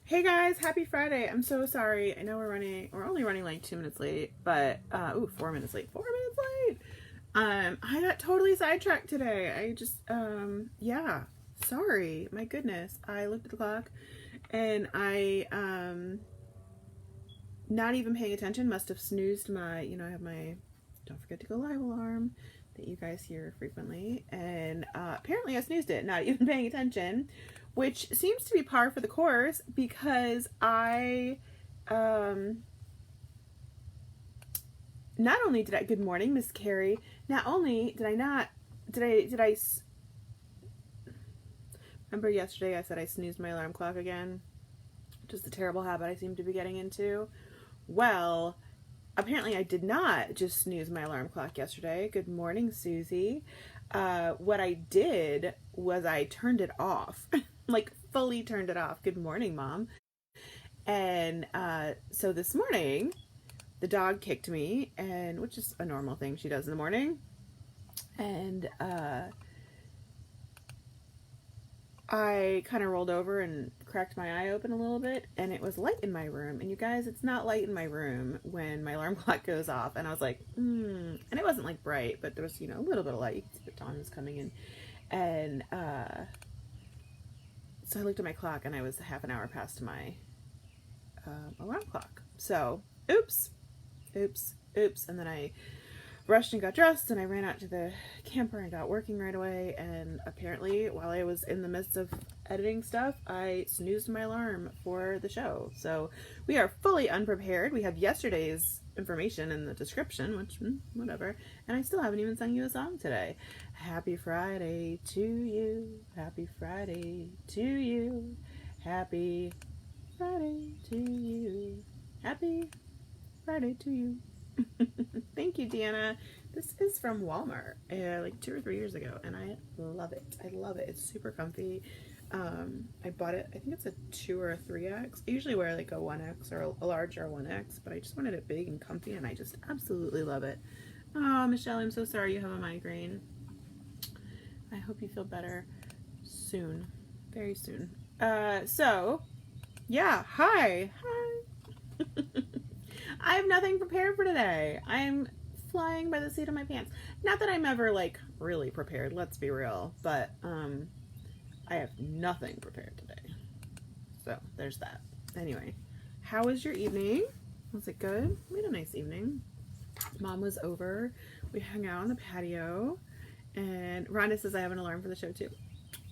Hey guys, happy Friday. I'm so sorry. I know we're only running like 2 minutes late, but 4 minutes late. 4 minutes late. I got totally sidetracked today. Yeah, sorry. My goodness. I looked at the clock and I not even paying attention, must have snoozed my, I have my don't forget to go live alarm that you guys hear frequently. And apparently I snoozed it, not even paying attention, which seems to be par for the course because not only did I, good morning, Miss Carrie, not only did I not, did I, remember yesterday I said I snoozed my alarm clock again? Just a terrible habit I seem to be getting into. Well, apparently I did not just snooze my alarm clock yesterday. Good morning, Susie. What I did was I turned it off, like fully turned it off. Good morning, Mom. And so this morning, the dog kicked me, and which is a normal thing she does in the morning. And I kind of rolled over and cracked my eye open a little bit, and it was light in my room. And you guys, it's not light in my room when my alarm clock goes off. And I was like, and it wasn't like bright, but there was, a little bit of light. You could see the dawn was coming in. And so I looked at my clock, and I was half an hour past my alarm clock. So, oops. And then I rushed and got dressed, and I ran out to the camper and got working right away. And apparently, while I was in the midst of editing stuff, I snoozed my alarm for the show. So we are fully unprepared. We have yesterday's information in the description, which whatever. And I still haven't even sung you a song today. Happy Friday to you. Happy Friday to you. Happy Friday to you. Happy Friday to you. Thank you, Deanna. This is from Walmart, like 2 or 3 years ago, and I love it. It's super comfy. I bought it, I think it's a 2 or a 3X. I usually wear like a 1X or a large or a 1X, but I just wanted it big and comfy, and I just absolutely love it. Oh, Michelle, I'm so sorry you have a migraine. I hope you feel better soon. Very soon. So, yeah, hi. I have nothing prepared for today. I'm flying by the seat of my pants. Not that I'm ever like really prepared, let's be real, but I have nothing prepared today. So there's that. Anyway, how was your evening? Was it good? We had a nice evening. Mom was over. We hung out on the patio, and Rhonda says I have an alarm for the show too.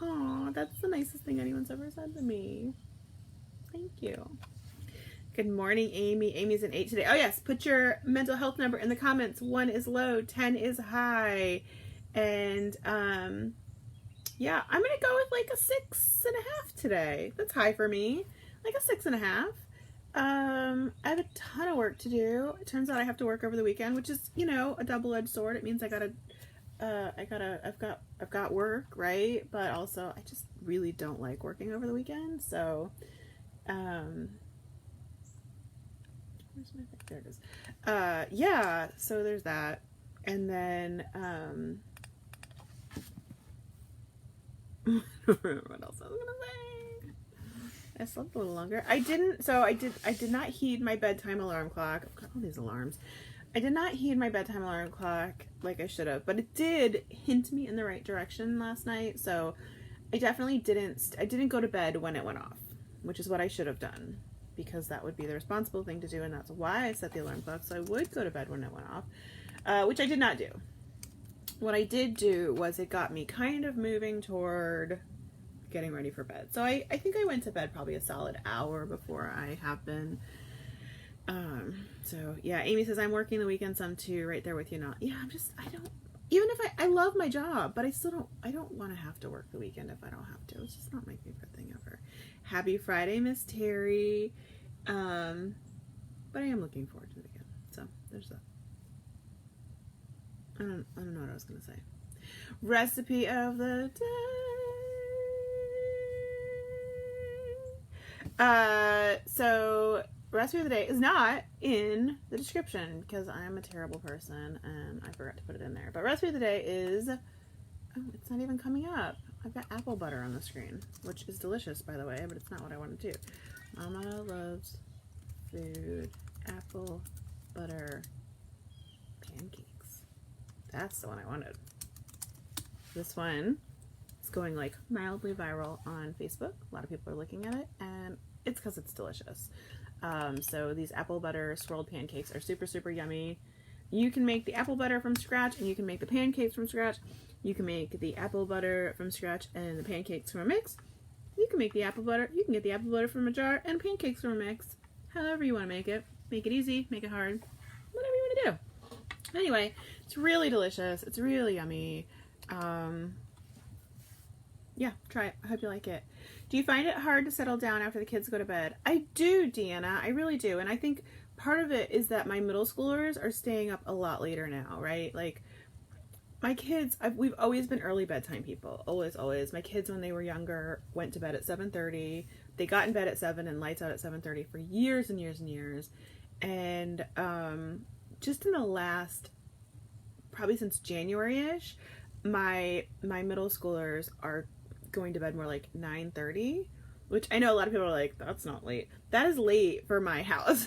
Aw, that's the nicest thing anyone's ever said to me. Thank you. Good morning, Amy. Amy's an 8 today. Oh, yes. Put your mental health number in the comments. 1 is low, 10 is high. And, yeah, I'm going to go with like a 6.5 today. That's high for me. Like a 6.5. I have a ton of work to do. It turns out I have to work over the weekend, which is, a double-edged sword. It means I've got work, right? But also, I just really don't like working over the weekend. So, where's my thing? There it is. Yeah, so there's that. And then, I don't remember what else I was gonna say. I slept a little longer. I did not heed my bedtime alarm clock. I've got all these alarms. I did not heed my bedtime alarm clock like I should have, but it did hint me in the right direction last night, so I definitely didn't go to bed when it went off, which is what I should have done, because that would be the responsible thing to do, and that's why I set the alarm clock, so I would go to bed when it went off, which I did not do. What I did do was it got me kind of moving toward getting ready for bed. So I think I went to bed probably a solid hour before I have been. So yeah, Amy says I'm working the weekend some too, right there with you. Not, yeah, even if I love my job, but I don't want to have to work the weekend if I don't have to. It's just not my favorite thing ever. Happy Friday, Miss Terry. But I am looking forward to the weekend. So there's that. I don't know what I was gonna say. Recipe of the day. So recipe of the day is not in the description because I'm a terrible person and I forgot to put it in there. But recipe of the day is, oh, it's not even coming up. I've got apple butter on the screen, which is delicious, by the way, but it's not what I want to do. Mama loves food. Apple butter pancakes. That's the one I wanted. This one is going like mildly viral on Facebook. A lot of people are looking at it, and it's because it's delicious. So these apple butter swirled pancakes are super, super yummy. You can make the apple butter from scratch, and you can make the pancakes from scratch. You can make the apple butter from scratch and the pancakes from a mix. You can make the apple butter. You can get the apple butter from a jar and pancakes from a mix. However you want to make it. Make it easy, make it hard, whatever you want to do. Anyway, it's really delicious. It's really yummy. Yeah, try it. I hope you like it. Do you find it hard to settle down after the kids go to bed? I do, Deanna. I really do. And I think part of it is that my middle schoolers are staying up a lot later now, right? Like, my kids, we've always been early bedtime people. Always, always. My kids, when they were younger, went to bed at 7:30. They got in bed at 7 and lights out at 7:30 for years and years and years. And just in the last, probably since January-ish, my middle schoolers are going to bed more like 9:30, which I know a lot of people are like, that's not late. That is late for my house.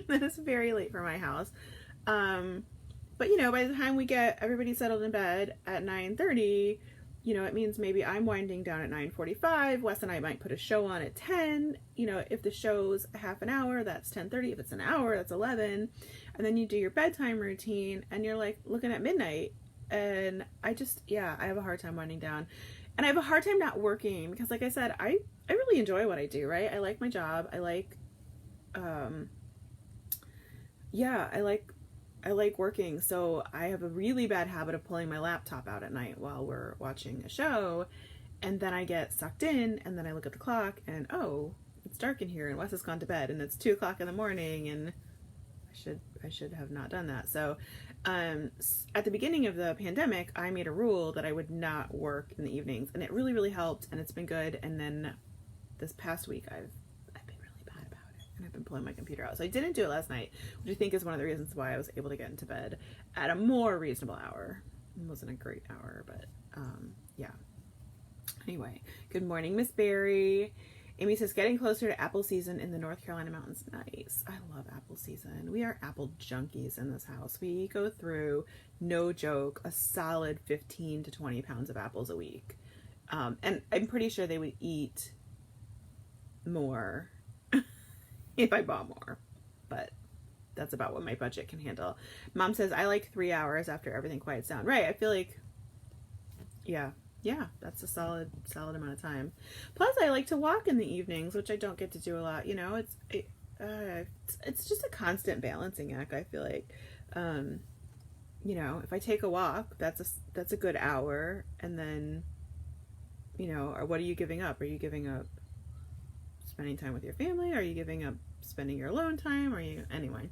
That is very late for my house. But you know, by the time we get everybody settled in bed at 9:30, you know, it means maybe I'm winding down at 9:45. Wes and I might put a show on at 10. You know, if the show's a half an hour, that's 10:30. If it's an hour, that's 11. And then you do your bedtime routine and you're like looking at midnight. And I have a hard time winding down. And I have a hard time not working because, like I said, I really enjoy what I do, right? I like my job. I like working. So I have a really bad habit of pulling my laptop out at night while we're watching a show. And then I get sucked in and then I look at the clock and, oh, it's dark in here and Wes has gone to bed and it's 2 o'clock in the morning and I should have not done that. So at the beginning of the pandemic, I made a rule that I would not work in the evenings, and it really, really helped, and it's been good. And then this past week, I've been really bad about it, and I've been pulling my computer out. So I didn't do it last night, which I think is one of the reasons why I was able to get into bed at a more reasonable hour. It wasn't a great hour, but yeah. Anyway, good morning, Miss Barry. Amy says, getting closer to apple season in the North Carolina mountains. Nice. I love apple season. We are apple junkies in this house. We go through, no joke, a solid 15 to 20 pounds of apples a week. And I'm pretty sure they would eat more if I bought more. But that's about what my budget can handle. Mom says, I like 3 hours after everything quiets down. Right. I feel like, yeah, that's a solid amount of time. Plus, I like to walk in the evenings, which I don't get to do a lot. You know, it's just a constant balancing act. I feel like, you know, if I take a walk, that's a good hour, and then, you know, or what are you giving up? Are you giving up spending time with your family? Are you giving up spending your alone time? Anyway?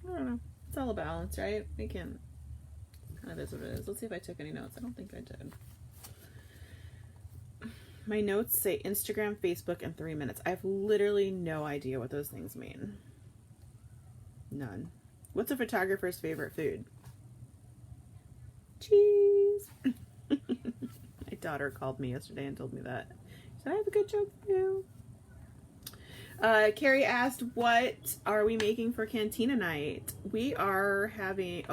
I don't know. It's all a balance, right? We can. Kind of is what it is. Let's see if I took any notes. I don't think I did. My notes say Instagram, Facebook, and 3 minutes. I have literally no idea what those things mean. None. What's a photographer's favorite food? Cheese. My daughter called me yesterday and told me that. She said, I have a good joke for you. Carrie asked, what are we making for Cantina night? We are having,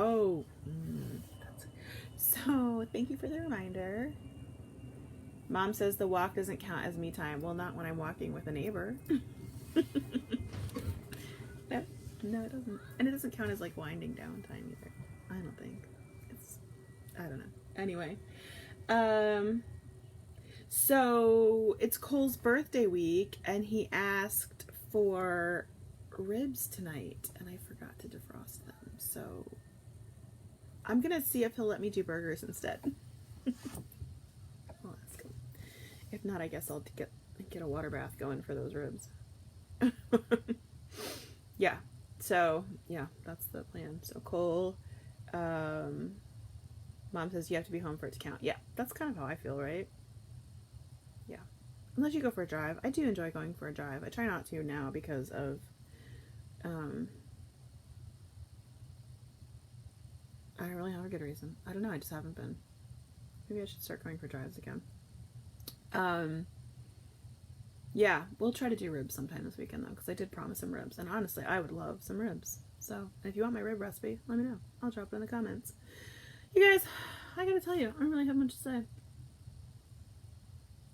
so thank you for the reminder. Mom says the walk doesn't count as me time. Well, not when I'm walking with a neighbor. No, it doesn't. And it doesn't count as like winding down time either. I don't think. I don't know. Anyway. So it's Cole's birthday week and he asked for ribs tonight and I forgot to defrost them. So I'm going to see if he'll let me do burgers instead. I'll ask him. If not, I guess I'll get a water bath going for those ribs. Yeah. So, yeah, that's the plan. So Cole, Mom says you have to be home for it to count. Yeah, that's kind of how I feel, right? Yeah. Unless you go for a drive. I do enjoy going for a drive. I try not to now because of, I don't really have a good reason. I don't know. I just haven't been. Maybe I should start going for drives again. Yeah, we'll try to do ribs sometime this weekend though, because I did promise some ribs, and honestly, I would love some ribs. So if you want my rib recipe, let me know. I'll drop it in the comments. You guys, I gotta tell you, I don't really have much to say.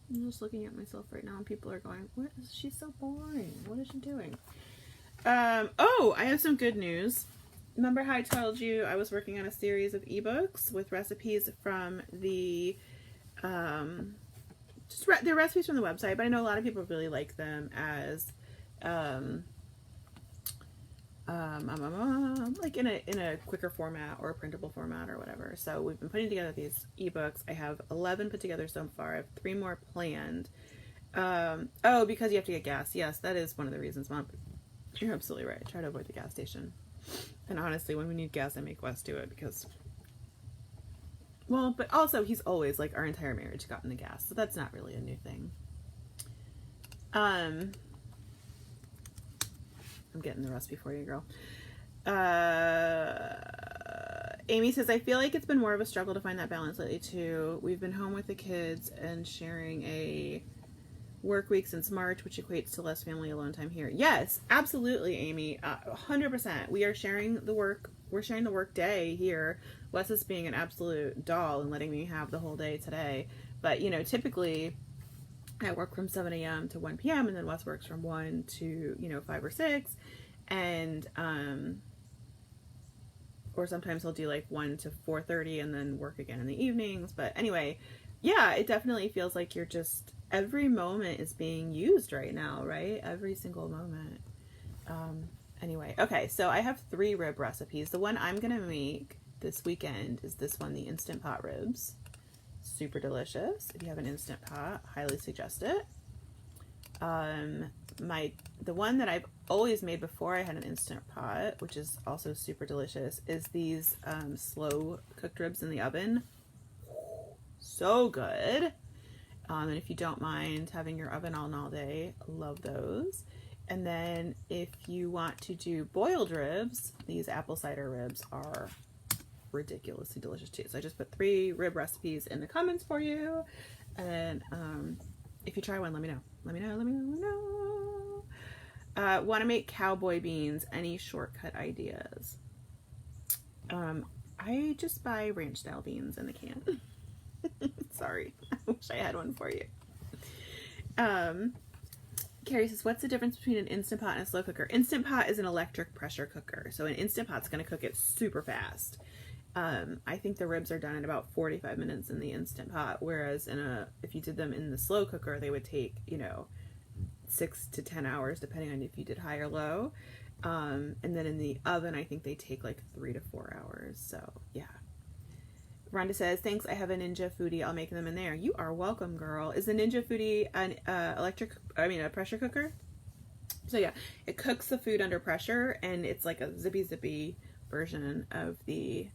I'm just looking at myself right now, and people are going, "What is she so boring? What is she doing?" Oh, I have some good news. Remember how I told you I was working on a series of ebooks with recipes from the they're recipes from the website, but I know a lot of people really like them as like in a quicker format or a printable format or whatever. So we've been putting together these ebooks. I have 11 put together so far. I have 3 more planned. Oh, because you have to get gas. Yes, that is one of the reasons, Mom. You're absolutely right. Try to avoid the gas station. And honestly, when we need gas, I make Wes do it because, well, but also he's always, like, our entire marriage gotten the gas, so that's not really a new thing. I'm getting the recipe for you, girl. Amy says, I feel like it's been more of a struggle to find that balance lately, too. We've been home with the kids and sharing a work week since March, which equates to less family alone time here. Yes, absolutely, Amy. 100%. We are sharing the work. We're sharing the work day here. Wes is being an absolute doll and letting me have the whole day today. But, you know, typically I work from 7 a.m. to 1 p.m. and then Wes works from 1 to, 5 or 6. And, or sometimes he'll do like 1 to 4:30 and then work again in the evenings. But anyway, yeah, it definitely feels like you're just, every moment is being used right now, right? Every single moment. Anyway, okay, so I have 3 rib recipes. The one I'm gonna make this weekend is this one, the Instant Pot ribs. Super delicious. If you have an Instant Pot, highly suggest it. The one that I've always made before I had an Instant Pot, which is also super delicious, is these slow cooked ribs in the oven. So good. And if you don't mind having your oven on all day, love those. And then if you want to do boiled ribs, these apple cider ribs are ridiculously delicious too. So I just put 3 rib recipes in the comments for you. And if you try one, let me know. Let me know. Want to make cowboy beans? Any shortcut ideas? I just buy ranch style beans in the can. Sorry, I wish I had one for you. Carrie says, what's the difference between an Instant Pot and a slow cooker? Instant Pot is an electric pressure cooker, so an Instant Pot's going to cook it super fast. I think the ribs are done in about 45 minutes in the Instant Pot, whereas if you did them in the slow cooker, they would take 6 to 10 hours depending on if you did high or low. And then in the oven, I think they take like 3 to 4 hours. So yeah. Rhonda says, thanks, I have a Ninja Foodie. I'll make them in there. You are welcome, girl. Is the Ninja Foodie a pressure cooker? So yeah, it cooks the food under pressure, and it's like a zippy version of the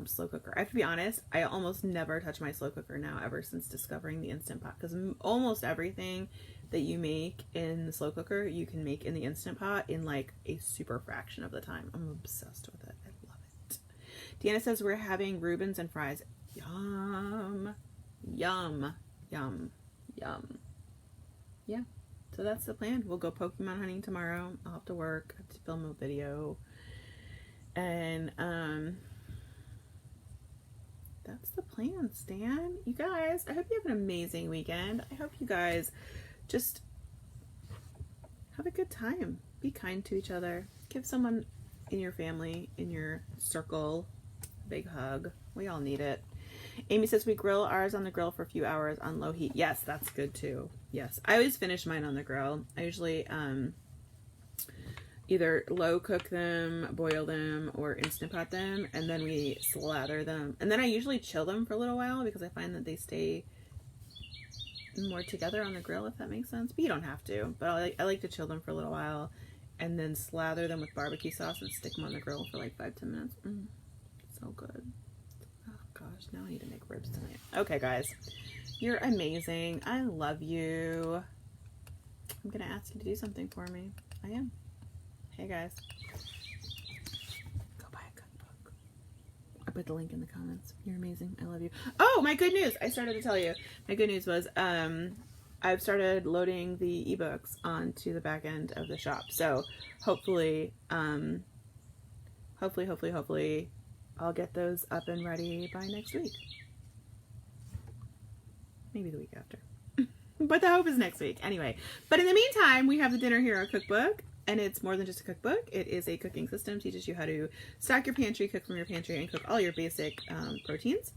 slow cooker. I have to be honest, I almost never touch my slow cooker now ever since discovering the Instant Pot, because almost everything that you make in the slow cooker, you can make in the Instant Pot in like a super fraction of the time. I'm obsessed with it. I love it. Deanna says, we're having Reubens and fries. Yum. Yum. Yum. Yum. Yeah. So that's the plan. We'll go Pokemon hunting tomorrow. I'll have to work. I have to film a video. And, that's the plan, Stan. You guys, I hope you have an amazing weekend. I hope you guys just have a good time. Be kind to each other. Give someone in your family, in your circle, a big hug. We all need it. Amy says, we grill ours on the grill for a few hours on low heat. Yes, that's good too. Yes. I always finish mine on the grill. I usually either low cook them, boil them, or Instant Pot them, and then we slather them. And then I usually chill them for a little while because I find that they stay more together on the grill, if that makes sense. But you don't have to. But I like to chill them for a little while and then slather them with barbecue sauce and stick them on the grill for like 5-10 minutes. So good. Oh gosh, now I need to make ribs tonight. Okay, guys. You're amazing. I love you. I'm going to ask you to do something for me. I am. Hey guys, go buy a cookbook. I put the link in the comments. You're amazing. I love you. Oh, my good news. I started to tell you. My good news was I've started loading the ebooks onto the back end of the shop. So hopefully, hopefully I'll get those up and ready by next week. Maybe the week after. But the hope is next week. Anyway, but in the meantime, we have the Dinner Hero cookbook, and it's more than just a cookbook. It is a cooking system. Teaches you how to stock your pantry, cook from your pantry, and cook all your basic proteins.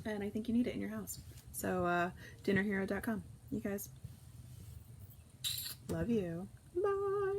And I think you need it in your house. So dinnerhero.com. You guys, love you. Bye.